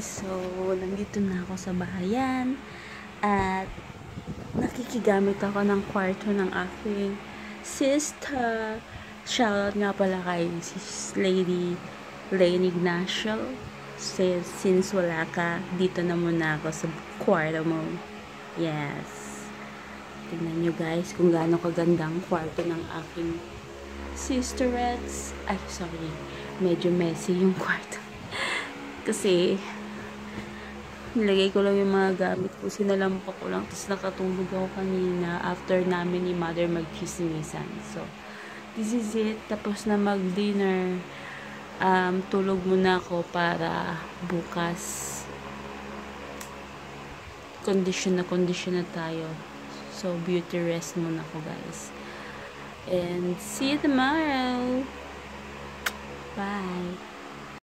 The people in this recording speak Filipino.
guys, so nandito na ako sa bahayan at nakikigamit ako ng kwarto ng aking sister. Shoutout nga pala kay Sis Lady Lane Ignacio. Since wala ka, dito na muna ako sa kwarto mo. Yes. Tingnan nyo guys kung gaano kaganda ang kwarto ng aking sisterettes. Ay, sorry. Medyo messy yung kwarto. Kasi nilagay ko lang yung mga gamit ko, sinalampa ko lang, tapos nakatulog ako kanina after namin ni mother magchismisan. So this is it. Tapos na mag-dinner, tulog muna ako para bukas condition na tayo. So beauty rest muna ako guys, and see you tomorrow. Bye.